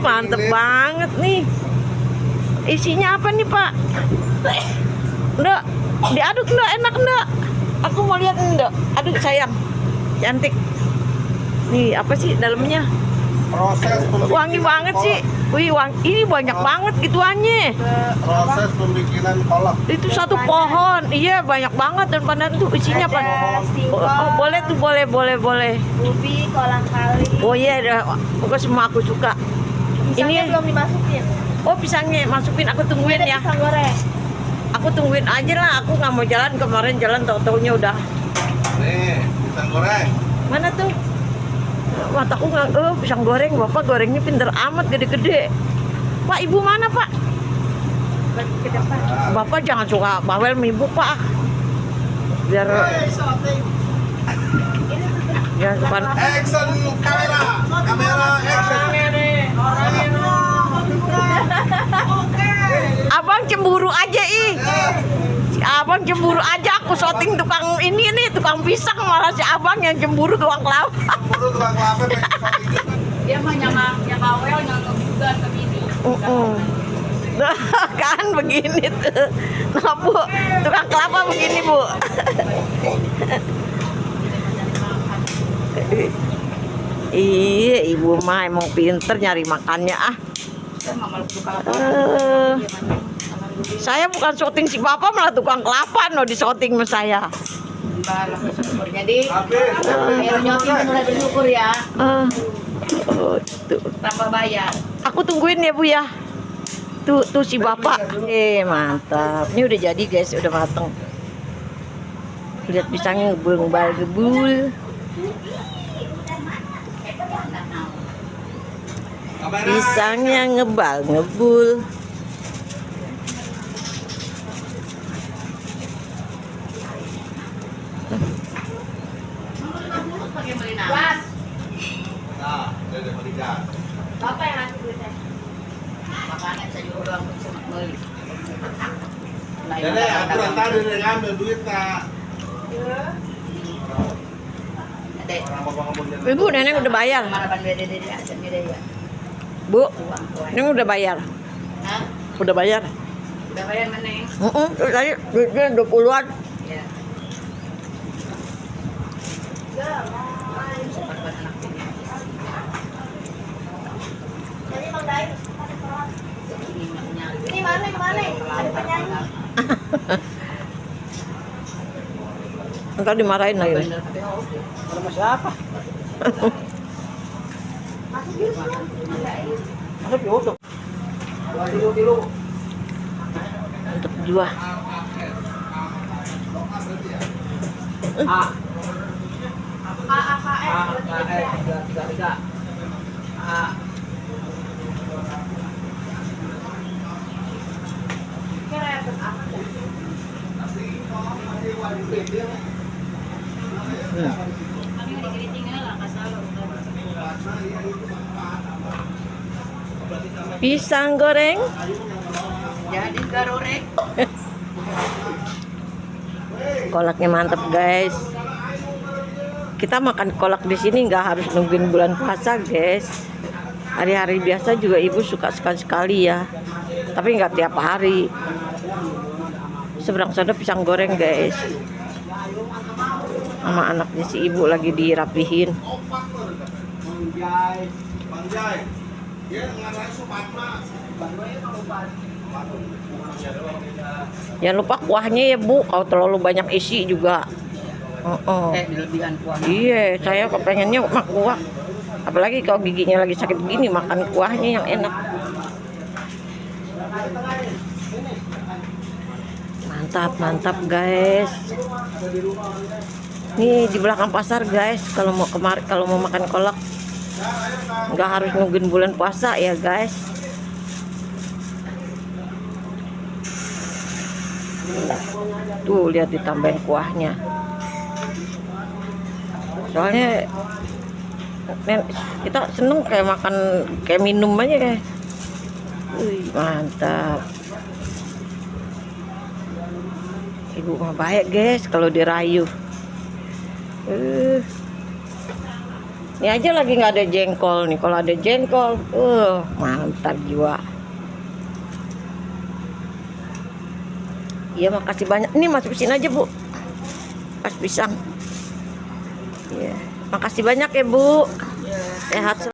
mantep banget nih. Isinya apa nih, Pak? Nggak, diaduk nggak, enak nggak? Aku mau lihat nggak. Aduk sayang, cantik. Nih apa sih dalamnya? Proses Wangi banget sih. Wih, ini banyak banget gituannya. proses pembikinan kolak. Itu satu pohon, iya banyak banget dan pandan tuh isinya apa? Boleh tuh, boleh. ubi, kolang kali. Oh iya, pokoknya semua aku suka. Pisangnya Ini belum dimasukin. oh pisangnya masukin, aku tungguin Ada ya. pisang goreng. Aku tungguin aja lah, aku nggak mau jalan kemarin tau-taunya udah. Nih, pisang goreng. Mana tuh? Mataku nggak, pisang goreng, bapak gorengnya pinter amat gede-gede. Pak, ibu mana Pak? Ke depan. Bapak jangan suka bawel sama ibu Pak. Biar ya depan. Action kamera action. Abang cemburu aja ih. Si abang cemburu aja, aku syuting tukang ini nih, tukang pisang, malah si abang yang cemburu tukang kelapa. Baru tukang kelapa Dia mah nyamang bawel nyamang juga ke ini. Nah, kan begini tuh. Nah, Bu, tukang kelapa begini, Bu. Iya, ibu mah emang pinter nyari makannya ah. Saya bukan syuting si bapak, malah tukang kelapa no di syuting sama saya. Jadi, ayo nyoting mulai bersyukur ya. Oh, tuh. Tanpa bayar. Aku tungguin ya Bu ya. Tuh si bapak. Mantap. Ini udah jadi guys, udah mateng. Lihat pisangnya ngebul-ngebul. Pisangnya ngebul. Mas, Nah, dari Malaysia. Bapak yang ngasih duitnya. Makanan sayur doang cuma beli. Dede, aku rata dari ngambil duit nak. Dede, Ibu, nenek udah bayar. mana ban dede aja dede ya. Bu, nenek udah bayar. Hah? Udah bayar. Udah bayar mana? Tadi duitnya 20-an. Ya. Buat anak ini. Ini mana? Ada penyanyi. Entar dimarahin lagi. Sama siapa? Masuk YouTube. Untuk dua. Pisang goreng. Jadi garorek. Kolaknya mantep guys. Kita makan kolak di sini nggak harus nungguin bulan puasa guys. Hari-hari biasa juga ibu suka sekali-sekali ya. Tapi nggak tiap hari. Seberang sana pisang goreng guys. Sama anaknya si ibu lagi dirapihin. Bang Jai. Dia ngarang Supatma. Jangan lupa kuahnya ya Bu. Kalau terlalu banyak isi juga. Berlebihan kuahnya. Iya, saya kepengennya mak kuah. Apalagi kalau giginya lagi sakit begini, makan kuahnya yang enak. Mantap guys. Nih di belakang pasar guys. Kalau mau makan kolak, nggak harus nungguin bulan puasa ya guys. Tuh lihat ditambahin kuahnya. Soalnya kita seneng kayak makan kayak minum aja kayak. Wih, mantap. Ibu mah baik guys kalau dirayu. Ini aja lagi nggak ada jengkol nih. Kalau ada jengkol, mantap jiwa. Iya, makasih banyak. Ini masukin aja, Bu. Pas pisang. Iya. Makasih banyak ya, Bu. Sehat.